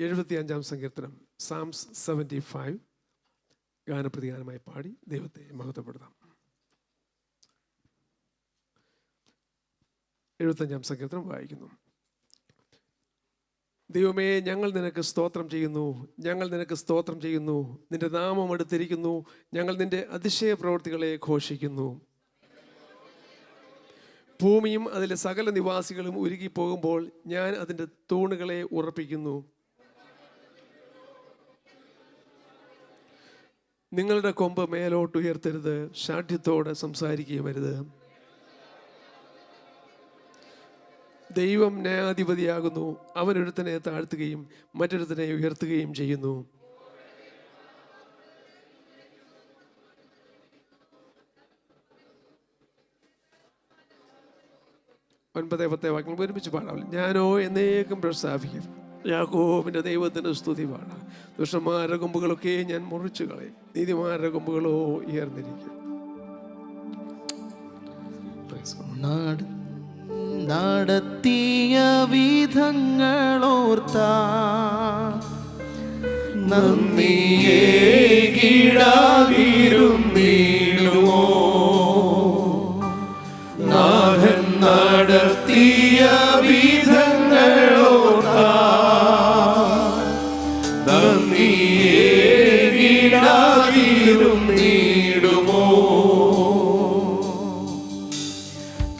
75 സങ്കീർത്തനം സാംസ് 75 ഗാനപ്രതിഗാനമായി പാടി ദൈവത്തെ മഹത്വപ്പെടുത്താം. 75 സങ്കീർത്തനം വായിക്കുന്നു. ദൈവമേ, ഞങ്ങൾ നിനക്ക് സ്തോത്രം ചെയ്യുന്നു, ഞങ്ങൾ നിനക്ക് സ്തോത്രം ചെയ്യുന്നു. നിന്റെ നാമം എടുത്തിരിക്കുന്നു, ഞങ്ങൾ നിന്റെ അതിശയ പ്രവൃത്തികളെ ഘോഷിക്കുന്നു. ഭൂമിയും അതിലെ സകല നിവാസികളും ഉരുകിപ്പോകുമ്പോൾ ഞാൻ അതിൻ്റെ തൂണുകളെ ഉറപ്പിക്കുന്നു. നിങ്ങളുടെ കൊമ്പ് മേലോട്ട് ഉയർത്തരുത്, ശാഠ്യത്തോടെ സംസാരിക്കുകയുമരുത്. ദൈവം ന്യായാധിപതിയാകുന്നു, അവനൊരുത്തനെ താഴ്ത്തുകയും മറ്റൊരുത്തനെ ഉയർത്തുകയും ചെയ്യുന്നു. ഒൻപത് 10 വാക്യങ്ങൾ ഒരുമിച്ച് പാടാം. ഞാനോ എന്നേക്കും പ്രസ്താവിക്കും, യാക്കോബിന്റെ ദൈവത്തിന് സ്തുതി പാടാം. ദുഷ്ടന്മാരുടെ കൊമ്പുകളൊക്കെ ഞാൻ മുറിച്ചു കളയും, നീതിമാരുടെ കൊമ്പുകളോ ഉയർന്നിരിക്കും. നടത്തിയ വിധങ്ങളോർത്താ നന്ദിയേകിടാതിരുന്നിടുമോ? നാഥൻ നടത്തിയ വിധങ്ങളോർത്താ നന്ദിയേകിടാതിരുന്നിടുമോ?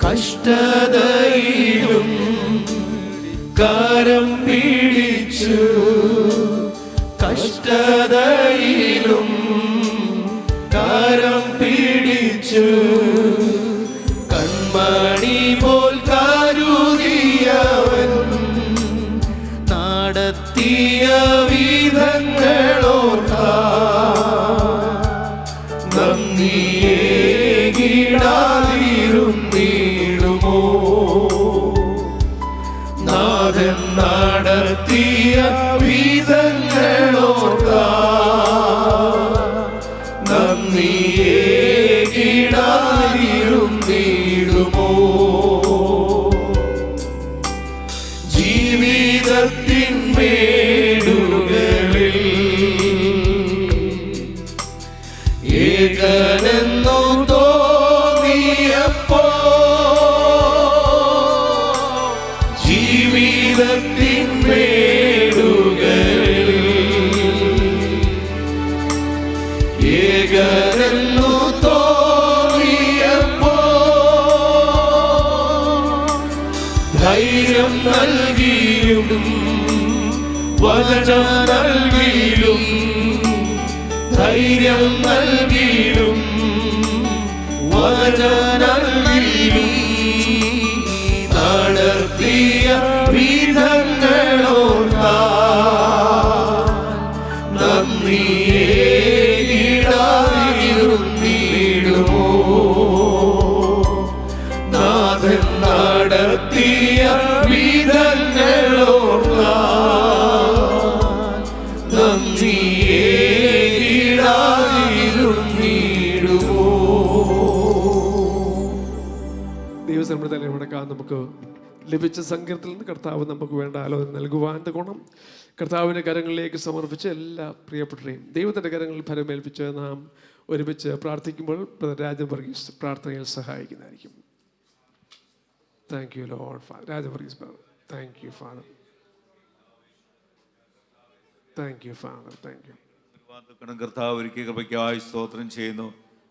കഷ്ടതയിലും കരം പിടിച്ചു, കഷ്ടതയിലും കരം പിടിച്ചു, കൺമണി പോൽ കരുതിയവൻ നടത്തിയ വിധങ്ങളോർത്താ നന്ദിയേകിടാതിരുന്നിടുമോ? നാഥൻ നടത്തിയ വിധങ്ങളോർത്താ നന്ദിയേകിടാതിരുന്നിടുമോ? ജീവിതത്തിൻ മേടുകളിൽ ഏകനെന്നു തോന്നിയപ്പോ, ജീവിതത്തിൻ മേടുകളിൽ ഏകനെന്നു തോന്നിയപ്പോ, ധൈര്യം നൽകിയും വചനം നൽകിയും, ധൈര്യം നൽകിയും വചനം നൽകിയും നടത്തിയ വിധങ്ങളോർത്താ നന്ദിയേകിടാതിരുന്നിടുമോ? നാഥൻ നടത്തിയ വിധങ്ങളോർത്താ നന്ദിയേകിടാതിരുന്നിടുമോ? ദൈവസന്നിധിയിൽ മുടക്കാൻ നമുക്ക് ലഭിച്ച സങ്കീർത്തനത്തിൽ നിന്ന് കർത്താവ് നമുക്ക് വേണ്ട ആലോചന നൽകുവാൻ ഗുണം കർത്താവിൻ്റെ കരങ്ങളിലേക്ക് സമർപ്പിച്ച് എല്ലാ പ്രിയപ്പെട്ടവരെയും ദൈവത്തിൻ്റെ കരങ്ങളിൽ ഫലമേൽപ്പിച്ച് നാം ഒരുമിച്ച് പ്രാർത്ഥിക്കുമ്പോൾ രാജൻ വർഗീസ് പ്രാർത്ഥനയിൽ സഹായിക്കുന്നതായിരിക്കും. Thank you lord. Rajan Varghese, thank you father, thank you father, thank you. കർത്താവ് ഒരുക്കിയ കൃപയ്ക്കായി സ്തോത്രം ചെയ്യുന്നു.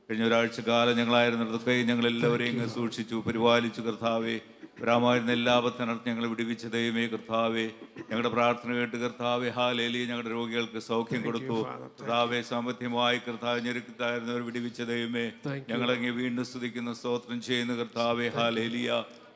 കഴിഞ്ഞ ഒരാഴ്ച കാലം ഞങ്ങളായിരുന്നിടത്തൊക്കെ ഞങ്ങളെല്ലാവരെയും സൂക്ഷിച്ചു, പരിപാലിച്ചു. കർത്താവെ, വരാമായിരുന്ന എല്ലാ ആപത്തിനടുത്ത് ഞങ്ങളെ വിടുവിച്ച ദൈവമേ കർത്താവെ, ഞങ്ങളുടെ പ്രാർത്ഥന കേട്ട് കർത്താവെ ഹാലേലിയ ഞങ്ങളുടെ രോഗികൾക്ക് സൗഖ്യം കൊടുത്തു. കർത്താവെ, സാമ്പത്തികമായി കർത്താവ് ഞെരുക്കത്തായിരുന്നവർ വിടുവിച്ച ദൈവമേ ഞങ്ങളങ്ങ് വീണ്ടും സ്തുതിക്കുന്ന സ്തോത്രം ചെയ്യുന്നു. കർത്താവെ ഹാലേലിയ,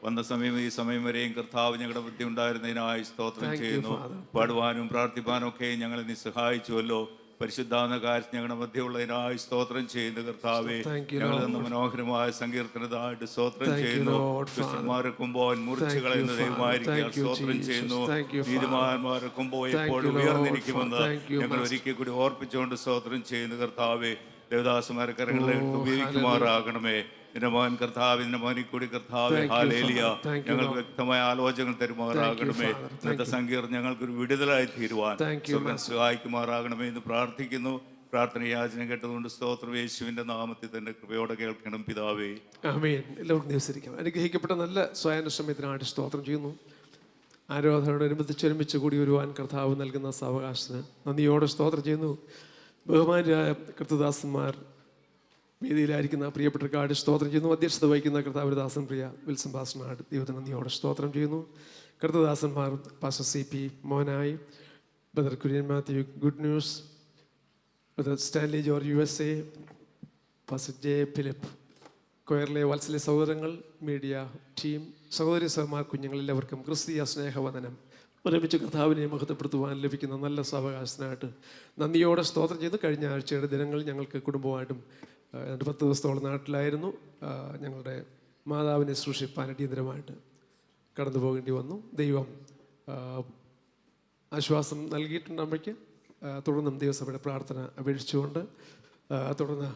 വന്ന സമയം ഈ സമയം വരെയും കർത്താവ് ഞങ്ങളുടെ ബുദ്ധി ഉണ്ടായിരുന്നതിനായി സ്തോത്രം ചെയ്യുന്നു. പാടുവാനും പ്രാർത്ഥിപ്പാനും ഒക്കെ ഞങ്ങളെ നീ സഹായിച്ചുവല്ലോ. പരിശുദ്ധാവുന്ന കാര്യത്തിൽ ഞങ്ങളുടെ മധ്യമുള്ളതിനായി സ്തോത്രം ചെയ്യുന്നു. കർത്താവെ, ഞങ്ങൾ തന്ന മനോഹരമായ സങ്കീർത്തനതായിട്ട് സ്തോത്രം ചെയ്യുന്നു. ക്രിസ്തുമാർക്കുമ്പോൾ മുറിച്ചു കളയുന്ന ദൈവമായിരിക്കാൻ സ്തോത്രം ചെയ്യുന്നു. നീതിമാന്മാർക്കുമ്പോൾ എപ്പോഴും ഉയർന്നിരിക്കുമെന്ന് ഞങ്ങൾ ഒരിക്കൽ കൂടി ഓർപ്പിച്ചുകൊണ്ട് സ്തോത്രം ചെയ്യുന്നു. കർത്താവെ, ദേവദാസന്മാരെ കരങ്ങളിലേക്ക് ഉപയോഗിക്കുമാറാകണമേ. നിന്റെ മകൻ കർത്താവ്, നിന്റെ മോനിൽ കൂടി കർത്താവ് Thank you, hallelujah Father. Thank you, ഞങ്ങൾക്ക് Lord. വ്യക്തമായ ആലോചനകൾ തരുമാറാകണമേ. Father. Thank ഇന്നത്തെ സങ്കീർണം ഞങ്ങൾക്കൊരു വിടുതലായി തീരുവാൻ Thank you, സ്വർഗ്ഗം Master. സഹായിക്കുമാറാകണമേ എന്ന് പ്രാർത്ഥിക്കുന്നു. പ്രാർത്ഥന യാചന കേട്ടതുകൊണ്ട് സ്തോത്രം. യേശുവിന്റെ നാമത്തിൽ തന്നെ കൃപയോടെ കേൾക്കണം പിതാവേ. ആമേൻ. എല്ലാവർക്കും ദിവസിരിക്കാം. അനുഗ്രഹിക്കപ്പെട്ട നല്ല സ്വയന സമയത്തിനായിട്ട് സ്തോത്രം ചെയ്യുന്നു. ആരാധനയോടനുബന്ധിച്ച് ഒരുമിച്ച് കൂടി വരുവാൻ കർത്താവ് നൽകുന്ന സാവകാശത്തിന് നന്ദിയോടെ സ്തോത്രം ചെയ്യുന്നു. ബഹുമാനായ കർത്തദാസന്മാർ, വേദിയിലായിരിക്കുന്ന പ്രിയപ്പെട്ടവർക്കാട് സ്തോത്രം ചെയ്യുന്നു. അധ്യക്ഷത വഹിക്കുന്ന കർത്താവ് ദാസൻ പ്രിയ വിൽസൺ പാസ്റ്ററിനാട് ദൈവത്തിന് നന്ദിയോടെ സ്തോത്രം ചെയ്യുന്നു. കർത്തദാസന്മാർ പാസ്റ്റർ CP മോഹനായി, brother Kurian Mathew good news, brother Stanley George USA, pastor J Philip, കൊയറിലെ വത്സല സഹോദരങ്ങൾ, മീഡിയ ടീം, സഹോദരി സഹമാർ, കുഞ്ഞുങ്ങളെല്ലാവർക്കും ക്രിസ്തീയ സ്നേഹവന്ദനം. ഒരുമിച്ച് കർത്താവിനെ മഹത്വപ്പെടുത്തുവാൻ ലഭിക്കുന്ന നല്ല സാവകാശത്തിനായിട്ട് നന്ദിയോടെ സ്തോത്രം ചെയ്തു. കഴിഞ്ഞ ആഴ്ചയുടെ ദിനങ്ങൾ ഞങ്ങൾക്ക് കുടുംബമായിട്ടും 10 ദിവസത്തോളം നാട്ടിലായിരുന്നു. ഞങ്ങളുടെ മാതാവിനെ സൂക്ഷിപ്പാൻ അടിയന്തരമായിട്ട് കടന്നു പോകേണ്ടി വന്നു. ദൈവം ആശ്വാസം നൽകിയിട്ടുണ്ട് അമ്മയ്ക്ക്. തുടർന്നും ദൈവസഭയുടെ പ്രാർത്ഥന അപേക്ഷിച്ചുകൊണ്ട് തുടർന്ന്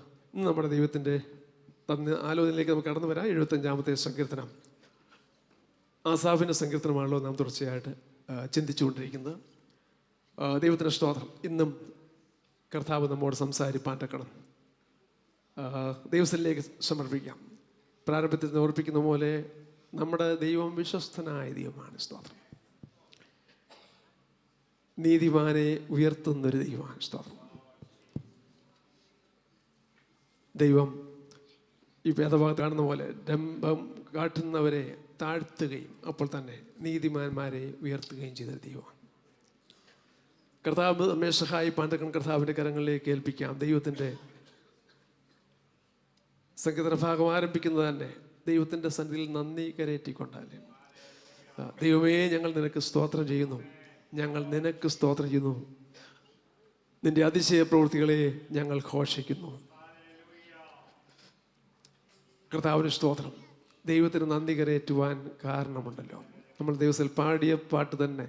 നമ്മുടെ ദൈവത്തിൻ്റെ ആലോചനയിലേക്ക് നമുക്ക് കടന്നു വരാം. 75-ാമത്തെ സങ്കീർത്തനം ആസാഫിൻ്റെ സങ്കീർത്തനമാണല്ലോ നാം തുടർച്ചയായിട്ട് ചിന്തിച്ചുകൊണ്ടിരിക്കുന്നത്. ദൈവത്തിൻ്റെ സ്തോത്രം. ഇന്നും കർത്താവ് നമ്മോട് സംസാരിപ്പാൻ തക്കണം ദൈവത്തിലേക്ക് സമർപ്പിക്കാം. പ്രാരംഭത്തിൽ നിന്ന് ഓർപ്പിക്കുന്ന പോലെ നമ്മുടെ ദൈവം വിശ്വസ്തനായ ദൈവമാണ്. സ്തോത്രം. നീതിമാനെ ഉയർത്തുന്നൊരു ദൈവമാണ്. സ്തോത്രം. ദൈവം ഈ വേദഭാഗത്ത് കാണുന്ന പോലെ ഡംഭം കാട്ടുന്നവരെ താഴ്ത്തുകയും അപ്പോൾ തന്നെ നീതിമാന്മാരെ ഉയർത്തുകയും ചെയ്ത ദൈവമാണ്. കർത്താവ് നമ്മെ സഹായിപ്പാൻ കർത്താവിൻ്റെ കരങ്ങളിലേക്ക് ഏൽപ്പിക്കാം. ദൈവത്തിൻ്റെ സങ്കീർത്തന ഭാഗം ആരംഭിക്കുന്നത് തന്നെ ദൈവത്തിൻ്റെ സന്നിധിയിൽ നന്ദി കരയേറ്റിക്കൊണ്ടാലേ. ദൈവമേ, ഞങ്ങൾ നിനക്ക് സ്തോത്രം ചെയ്യുന്നു, ഞങ്ങൾ നിനക്ക് സ്തോത്രം ചെയ്യുന്നു, നിന്റെ അതിശയ പ്രവൃത്തികളെ ഞങ്ങൾ ഘോഷിക്കുന്നു. കർത്താവിന് സ്തോത്രം. ദൈവത്തിന് നന്ദി കരയേറ്റുവാൻ കാരണമുണ്ടല്ലോ. നമ്മൾ ദിവസത്തിൽ പാടിയ പാട്ട് തന്നെ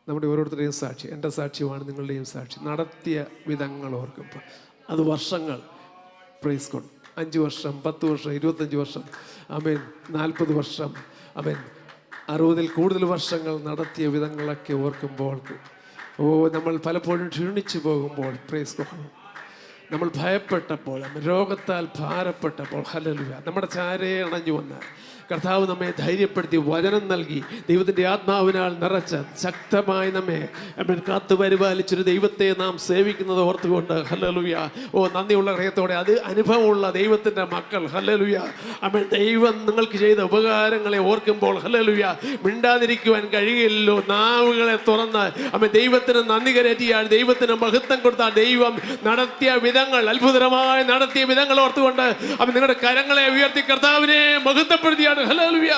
നമ്മുടെ ഓരോരുത്തരുടെയും സാക്ഷി, എൻ്റെ സാക്ഷ്യമാണ്, നിങ്ങളുടെയും സാക്ഷി. നടത്തിയ വിധങ്ങൾ ഓർക്കുമ്പോൾ അത് വർഷങ്ങൾ, പ്രൈസ് ഗോഡ്, 5 വർഷം, 10 വർഷം, 25 വർഷം, ആമേൻ, 40 വർഷം, ആമേൻ, 60-ൽ കൂടുതൽ വർഷങ്ങൾ നടത്തിയ വിധങ്ങളൊക്കെ ഓർക്കുമ്പോൾ നമ്മൾ പലപ്പോഴും ക്ഷീണിച്ചു പോകുമ്പോൾ, പ്രൈസ് ഗോഡ്, നമ്മൾ ഭയപ്പെട്ടപ്പോൾ, രോഗത്താൽ ഭാരപ്പെട്ടപ്പോൾ, ഹല്ലേലൂയ, നമ്മുടെ ചാരയെ അണഞ്ഞു വന്ന് കർത്താവ് നമ്മെ ധൈര്യപ്പെടുത്തി വചനം നൽകി ദൈവത്തിൻ്റെ ആത്മാവിനാൽ നിറച്ച് ശക്തമായി നമ്മെ കാത്തു പരിപാലിച്ചൊരു ദൈവത്തെ നാം സേവിക്കുന്നത് ഓർത്തുകൊണ്ട്, ഹല്ലേലൂയ, നന്ദിയുള്ള ഹൃദയത്തോടെ അത് അനുഭവമുള്ള ദൈവത്തിൻ്റെ മക്കൾ, ഹല്ലേലൂയ, അമ്മ ദൈവം നിങ്ങൾക്ക് ചെയ്ത ഉപകാരങ്ങളെ ഓർക്കുമ്പോൾ, ഹല്ലേലൂയ, മിണ്ടാതിരിക്കുവാൻ കഴിയില്ലല്ലോ. നാവുകളെ തുറന്ന് അമ്മ ദൈവത്തിന് നന്ദി കരേറ്റിയാൽ, ദൈവത്തിന് മഹത്വം കൊടുത്താൽ, ദൈവം നടത്തിയ വിധങ്ങൾ, അത്ഭുതകരമായി നടത്തിയ വിധങ്ങൾ ഓർത്തുകൊണ്ട് അമ്മ നിങ്ങളുടെ കരങ്ങളെ ഉയർത്തി കർത്താവിനെ മഹത്വപ്പെടുത്തിയാണ്. ഹല്ലേലൂയ.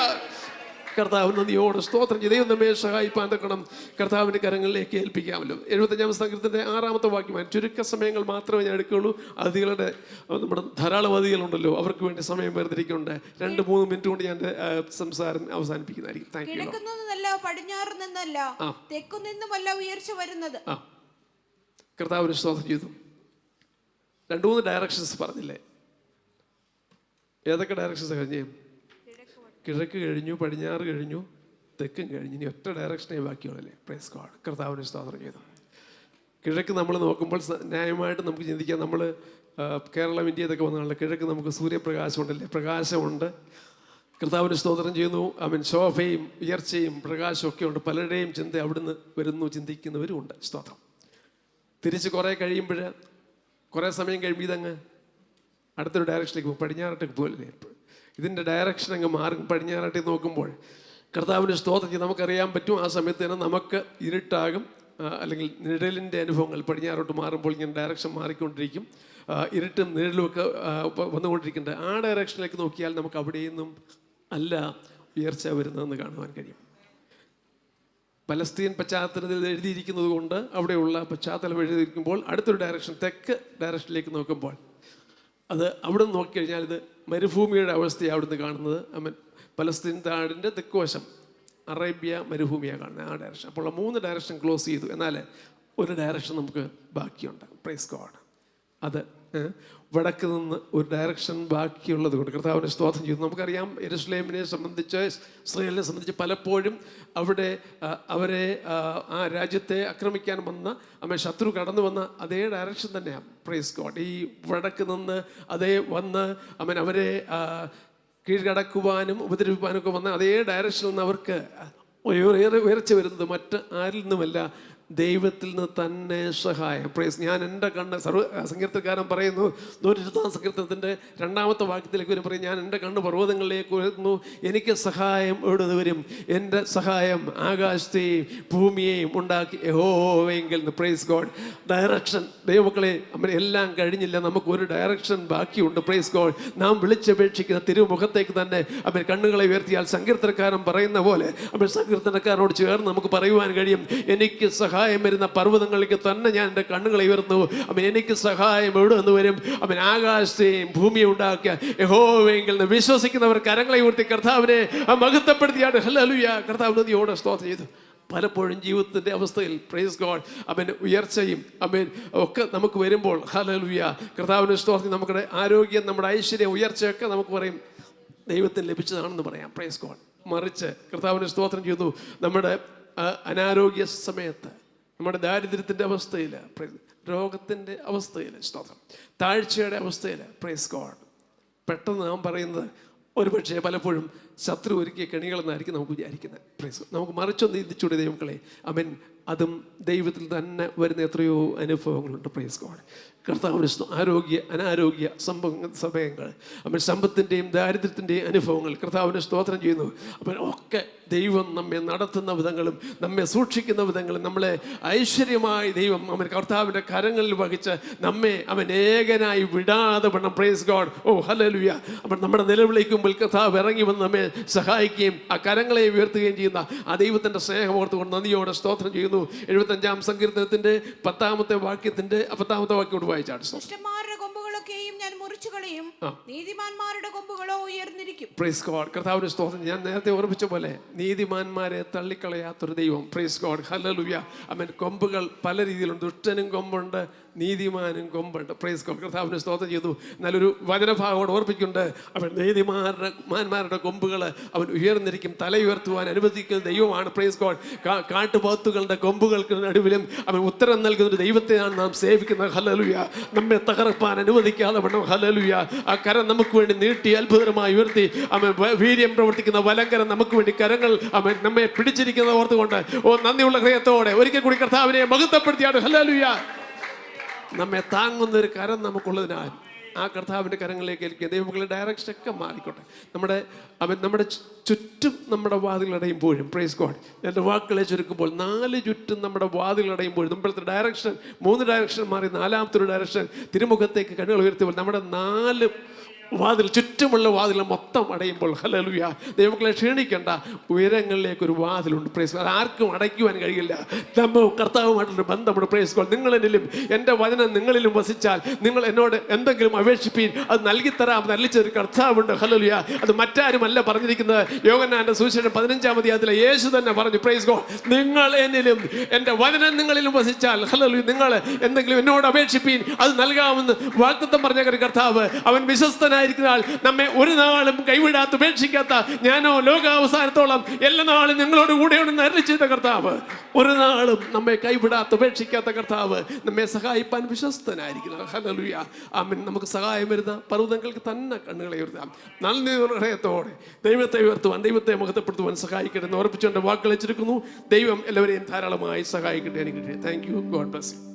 കർത്താവ് നന്ദിയോട് സ്തോത്രം ചെയ്ത് ദൈവം നമ്മെ സഹായിപ്പാൻ തക്കണം കർത്താവിൻ്റെ കരങ്ങളിലേക്ക് ഏൽപ്പിക്കാമല്ലോ. 75-ാം സങ്കീർത്തനത്തിൻ്റെ 6-ാമത്തെ വാക്യമാണ്. ചുരുക്ക സമയങ്ങൾ മാത്രമേ ഞാൻ എടുക്കുകയുള്ളൂ. അതിഥികളുടെ നമ്മുടെ ധാരാളം അതിഥികളുണ്ടല്ലോ, അവർക്ക് വേണ്ടി സമയം വേർതിരിക്കുന്നുണ്ട്. 2-3 മിനിറ്റ് കൊണ്ട് ഞാൻ സംസാരം അവസാനിപ്പിക്കുന്നതായിരിക്കും. Thank you. പടിഞ്ഞാറ് നിന്നല്ല, തെക്കു നിന്നുമല്ല ഉയർച്ച വരുന്നത്. കർത്താവിന് സ്തോത്രം ചെയ്തു. 2-3 ഡയറക്ഷൻസ് പറഞ്ഞില്ലേ? ഏതൊക്കെ ഡയറക്ഷൻസ് കഴിഞ്ഞേ? കിഴക്ക് കഴിഞ്ഞു, പടിഞ്ഞാറ് കഴിഞ്ഞു, തെക്കും കഴിഞ്ഞു. ഇനി ഒറ്റ ഡയറക്ഷനേ ബാക്കിയുള്ളല്ലേ. Praise God. കർത്താവിനെ സ്തോത്രം ചെയ്തു. കിഴക്ക് നമ്മൾ നോക്കുമ്പോൾ ന്യായമായിട്ട് നമുക്ക് ചിന്തിക്കാം, നമ്മൾ കേരളം, ഇന്ത്യ ഇതൊക്കെ വന്നാണല്ലോ. കിഴക്ക് നമുക്ക് സൂര്യപ്രകാശമുണ്ടല്ലേ, പ്രകാശമുണ്ട്. കർത്താവിന് സ്തോത്രം ചെയ്യുന്നു. ശോഭയും ഉയർച്ചയും പ്രകാശവും ഒക്കെ ഉണ്ട്. പലരുടെയും ചിന്ത അവിടുന്ന് വരുന്നു, ചിന്തിക്കുന്നവരും ഉണ്ട്. സ്തോത്രം. തിരിച്ച് കുറേ കഴിയുമ്പോൾ, കുറേ സമയം കഴിയുമ്പോൾ ഇതങ്ങ് അടുത്തൊരു ഡയറക്ഷനിലേക്ക് പോകും. പടിഞ്ഞാറോട്ടേക്ക് പോലല്ലേ. ഇതിൻ്റെ ഡയറക്ഷൻ അങ്ങ് മാറും. പടിഞ്ഞാറോട്ടേക്ക് നോക്കുമ്പോൾ കർത്താവിൻ്റെ സ്തോത്രം ചെയ്ത് നമുക്കറിയാൻ പറ്റും. ആ സമയത്ത് തന്നെ നമുക്ക് ഇരുട്ടാകും, അല്ലെങ്കിൽ നിഴലിൻ്റെ അനുഭവങ്ങൾ പടിഞ്ഞാറോട്ട് മാറുമ്പോൾ ഇങ്ങനെ ഡയറക്ഷൻ മാറിക്കൊണ്ടിരിക്കും. ഇരുട്ടും നിഴലും ഒക്കെ വന്നുകൊണ്ടിരിക്കുന്നുണ്ട്. ആ ഡയറക്ഷനിലേക്ക് നോക്കിയാൽ നമുക്ക് അവിടെയൊന്നും അല്ല ഉയർച്ച വരുന്നതെന്ന് കാണുവാൻ കഴിയും. പലസ്തീൻ പശ്ചാത്തലത്തിൽ എഴുതിയിരിക്കുന്നത് കൊണ്ട് അവിടെയുള്ള പശ്ചാത്തലം എഴുതിയിരിക്കുമ്പോൾ അടുത്തൊരു ഡയറക്ഷൻ, തെക്ക് ഡയറക്ഷനിലേക്ക് നോക്കുമ്പോൾ അത് അവിടെ നിന്ന് നോക്കിക്കഴിഞ്ഞാൽ ഇത് മരുഭൂമിയുടെ അവസ്ഥയാണ് അവിടുന്ന് കാണുന്നത്. പലസ്തീൻ താടിൻ്റെ തെക്കുവശം അറേബ്യ മരുഭൂമിയാണ് കാണുന്നത്, ആ ഡയറക്ഷൻ. അപ്പോൾ 3 ഡയറക്ഷൻ ക്ലോസ് ചെയ്തു. എന്നാൽ ഒരു ഡയറക്ഷൻ നമുക്ക് ബാക്കിയുണ്ട്. Praise God. അത് വടക്ക് നിന്ന് ഒരു ഡയറക്ഷൻ ബാക്കിയുള്ളത് കൊണ്ട് കർത്താവിനെ സ്തോത്രം ചെയ്തു. നമുക്കറിയാം യെരുശലേമിനെ സംബന്ധിച്ച്, ഇസ്രായേലിനെ സംബന്ധിച്ച് പലപ്പോഴും അവിടെ അവരെ ആ രാജ്യത്തെ ആക്രമിക്കാൻ വന്ന ശത്രു കടന്നു വന്ന അതേ ഡയറക്ഷൻ തന്നെയാണ്. Praise God. ഈ വടക്ക് നിന്ന് അതേ വന്ന് അവരെ കീഴ്കടക്കുവാനും ഉപദ്രവിക്കാനും ഒക്കെ വന്ന അതേ ഡയറക്ഷനിൽ നിന്ന് അവർക്ക് ഉയർച്ച വരുന്നത് മറ്റ് ആരിൽ നിന്നുമല്ല, ദൈവത്തിൽ നിന്ന് തന്നെ സഹായം. പ്രൈസ്. ഞാൻ എൻ്റെ കണ്ണ് സങ്കീർത്തനക്കാരൻ പറയുന്നു 120 സങ്കീർത്തനത്തിൻ്റെ 2ാമത്തെ വാക്യത്തിലേക്ക് വരും, പറയും, ഞാൻ എൻ്റെ കണ്ണ് പർവ്വതങ്ങളിലേക്ക് ഉയർത്തുന്നു, എനിക്ക് സഹായം എവിടെ നിന്ന് വരും? എൻ്റെ സഹായം ആകാശത്തെയും ഭൂമിയെയും ഉണ്ടാക്കി യഹോവയെങ്കിൽ നിന്ന്. Praise God. ഡയറക്ഷൻ ദൈവമക്കളെ, എല്ലാം കഴിഞ്ഞില്ല, നമുക്കൊരു ഡയറക്ഷൻ ബാക്കിയുണ്ട്. Praise God. നാം വിളിച്ചപേക്ഷിക്കുന്ന തിരുമുഖത്തേക്ക് തന്നെ കണ്ണുകളെ ഉയർത്തിയാൽ സങ്കീർത്തനക്കാരൻ പറയുന്ന പോലെ സങ്കീർത്തനക്കാരനോട് ചേർന്ന് നമുക്ക് പറയുവാൻ കഴിയും, എനിക്ക് സഹായം വരുന്ന പർവ്വതങ്ങളിലേക്ക് തന്നെ ഞാൻ എൻ്റെ കണ്ണുകളെ ഉയർന്നു. എനിക്ക് സഹായം എവിടെ നിന്ന് വരും? ആകാശത്തെയും ഭൂമിയെ ഉണ്ടാക്കിയ യഹോവയെങ്കിൽ നിന്ന്. വിശ്വസിക്കുന്നവർ കരങ്ങളെ ഉയർത്തി കർത്താവിനെ മഹത്വപ്പെടുത്തിയാണ്. ഹല്ലേലൂയ. കർത്താവ് നദിയോടെ സ്തോത്രം ചെയ്തു. പലപ്പോഴും ജീവിതത്തിൻ്റെ അവസ്ഥയിൽ പ്രൈസ് ഗോഡ് ഉയർച്ചയും ഒക്കെ നമുക്ക് വരുമ്പോൾ ഹല്ലേലൂയ കർത്താവിനെ സ്തോത്രം, നമ്മുടെ ആരോഗ്യം, നമ്മുടെ ഐശ്വര്യം, ഉയർച്ചയൊക്കെ നമുക്ക് പറയും ദൈവത്തിന് ലഭിച്ചതാണെന്ന് പറയാം. Praise God. മറിച്ച് കർത്താവിനെ സ്തോത്രം ചെയ്തു, നമ്മുടെ അനാരോഗ്യ സമയത്ത്, നമ്മുടെ ദാരിദ്ര്യത്തിൻ്റെ അവസ്ഥയിൽ, രോഗത്തിൻ്റെ അവസ്ഥയിൽ, സ്തോത്രം, താഴ്ചയുടെ അവസ്ഥയിൽ, പ്രൈസ് ഗോഡ്, പെട്ടെന്ന് നാം പറയുന്നത് ഒരുപക്ഷെ പലപ്പോഴും ശത്രു ഒരുക്കിയ കെണികളെന്നായിരിക്കും നമുക്ക് വിചാരിക്കുന്നത്. പ്രൈസ്. നമുക്ക് മറിച്ചൊന്ന് ചിന്തിച്ചൂടെ ദൈവങ്ങളെ? അതും ദൈവത്തിൽ തന്നെ വരുന്ന എത്രയോ അനുഭവങ്ങളുണ്ട്. Praise God. കർത്താവിന് ആരോഗ്യ അനാരോഗ്യ സമയങ്ങൾ, സമ്പത്തിൻ്റെയും ദാരിദ്ര്യത്തിൻ്റെയും അനുഭവങ്ങൾ കർത്താവിനെ സ്തോത്രം ചെയ്യുന്നു. ഒക്കെ ദൈവം നമ്മെ നടത്തുന്ന വിധങ്ങളും നമ്മെ സൂക്ഷിക്കുന്ന വിധങ്ങളും നമ്മളെ ഐശ്വര്യമായി ദൈവം കർത്താവിൻ്റെ കരങ്ങളിൽ വഹിച്ച് നമ്മെ ഏകനായി വിടാതെ വേണം. Praise God. Oh hallelujah. നമ്മുടെ നിലവിളിക്കുമ്പോൾ കർത്താവ് ഇറങ്ങി വന്ന് നമ്മെ സഹായിക്കുകയും ആ കരങ്ങളെ ഉയർത്തുകയും ചെയ്യുന്ന ആ ദൈവത്തിൻ്റെ സ്നേഹം ഓർത്തുകൊണ്ട് നന്ദിയോടെ സ്തോത്രം ചെയ്യുന്നു. 75-ാം സങ്കീർത്തനത്തിൻ്റെ 10ാമത്തെ വാക്യത്തിൻ്റെ 10ാമത്തെ വാക്യോട് വായിച്ചാണ്. ദുഷ്ടന്മാരുടെ കൊമ്പുകളൊക്കെയും ഞാൻ മുറിച്ചു കളയും, നീതിമാന്മാരുടെ കൊമ്പുകളോ ഉയർന്നിരിക്കും. Praise God. കർത്താവിന്റെ സ്തോത്രം. ഞാൻ നേരത്തെ ഓർമ്മിച്ച പോലെ നീതിമാന്മാരെ തള്ളിക്കളയാത്തൊരു ദൈവം. Praise God. ഹല്ലേലൂയ. കൊമ്പുകൾ പല രീതിയിലുണ്ട്. ദുഷ്ടനും കൊമ്പുണ്ട്, നീതിമാനും കൊമ്പുണ്ട്. Praise God. കർത്താവിനെ സ്തോത്രം ചെയ്തു. നല്ലൊരു വചനഭാഗോട് ഓർപ്പിക്കുന്നുണ്ട്, നീതിമാന്മാരുടെ കൊമ്പുകൾ ഉയർന്നിരിക്കും, തല ഉയർത്തുവാൻ അനുവദിക്കുന്ന ദൈവമാണ്. Praise God. കാട്ടുപോത്തുകളുടെ കൊമ്പുകൾക്ക് നടുവിലും ഉത്തരം നൽകുന്ന ഒരു ദൈവത്തെയാണ് നാം സേവിക്കുന്നത്. ഹല്ലേലൂയ. നമ്മെ തകർപ്പാൻ അനുവദിക്കാതെ വേണം. ഹല്ലേലൂയ. ആ കരം നമുക്ക് വേണ്ടി നീട്ടി അത്ഭുതമായി ഉയർത്തി വീര്യം പ്രവർത്തിക്കുന്ന വലങ്കരം നമുക്ക് വേണ്ടി കരങ്ങൾ നമ്മെ പിടിച്ചിരിക്കുന്നത് ഓർത്തുകൊണ്ട് നന്ദിയുള്ള ഹൃദയത്തോടെ ഒരിക്കൽ കൂടി കർത്താവിനെ മഹത്വപ്പെടുത്തിയാണ്. ഹല്ലേലൂയ. നമ്മെ താങ്ങുന്നൊരു കരം നമുക്കുള്ളതിനാൽ ആ കർത്താവിൻ്റെ കരങ്ങളിലേക്ക് ഏൽക്കുക. ദൈവമക്കളുടെ ഡയറക്ഷനൊക്കെ മാറിക്കോട്ടെ. നമ്മുടെ ചുറ്റും നമ്മുടെ വാതിലടയുമ്പോഴും, പ്രൈസ് ഗോഡ്, എൻ്റെ വാക്കുകളെ ചുരുക്കുമ്പോൾ 4 ചുറ്റും നമ്മുടെ വാതിലടയുമ്പോഴും നമ്മളത്തെ ഡയറക്ഷൻ 3 ഡയറക്ഷൻ മാറി 4ാമത്തെ ഡയറക്ഷൻ തിരുമുഖത്തേക്ക് കണ്ണുകൾ ഉയർത്തുമ്പോൾ നമ്മുടെ 4 വാതിൽ, ചുറ്റുമുള്ള വാതിൽ മൊത്തം അടയുമ്പോൾ ഹല്ലേലൂയ. ദൈവമക്കളെ ക്ഷീണിക്കേണ്ട, ഉയരങ്ങളിലേക്കൊരു വാതിലുണ്ട്. പ്രൈസ്. അത് ആർക്കും അടയ്ക്കുവാൻ കഴിയില്ല. നമ്മൾ കർത്താവുമായിട്ടുള്ള ബന്ധമുണ്ട്. Praise God. നിങ്ങളിലും എൻ്റെ വചനം നിങ്ങളിലും വസിച്ചാൽ നിങ്ങൾ എന്നോട് എന്തെങ്കിലും അപേക്ഷിപ്പീൻ, അത് നൽകിത്തരാം നൽകിച്ചൊരു കർത്താവുണ്ട്. ഹല്ലേലൂയ. അത് മറ്റാരുമല്ല പറഞ്ഞിരിക്കുന്നത്. യോഹന്നാന്റെ സുവിശേഷം 15-ാം അധ്യായത്തിലെ യേശു തന്നെ പറഞ്ഞു. Praise God. നിങ്ങൾ എന്നിലും എൻ്റെ വചനം നിങ്ങളിലും വസിച്ചാൽ, ഹല്ലേലൂയ, നിങ്ങൾ എന്തെങ്കിലും എന്നോട് അപേക്ഷിപ്പീൻ, അത് നൽകാമെന്ന് വാഗ്ദത്തം പറഞ്ഞ കർത്താവ് അവൻ വിശ്വസ്തനായി നമ്മെ ഒരു നാളും കൈവിടാത്ത ഉപേക്ഷിക്കാത്ത, ഞാനോ ലോകാവസാനത്തോളം എല്ലാ നാളും നിങ്ങളോട് കൂടെയുണ്ടെന്ന് അരുളി ചെയ്ത കർത്താവ്, ഒരു നാളും നമ്മെ കൈവിടാത്ത ഉപേക്ഷിക്കാത്ത കർത്താവ് നമ്മെ സഹായിപ്പാൻ വിശ്വസ്തനായിരിക്കുന്നത്. ഹല്ലേലൂയ. ആമേൻ. നമുക്ക് സഹായം വരുന്ന പർവ്വതങ്ങൾക്ക് തന്നെ കണ്ണുകളെ ഉയർത്താം. നന്ദി ഹൃദയത്തോടെ ദൈവത്തെ ഉയർത്തുവാൻ, ദൈവത്തെ മഹത്വപ്പെടുത്തുവാൻ സഹായിക്കട്ടെ എന്ന് ഉറപ്പിച്ചുകൊണ്ട് വാക്കുകൾ വെച്ചിരിക്കുന്നു. ദൈവം എല്ലാവരെയും ധാരാളമായി സഹായിക്കട്ടെ. എനിക്ക് thank you. God bless you.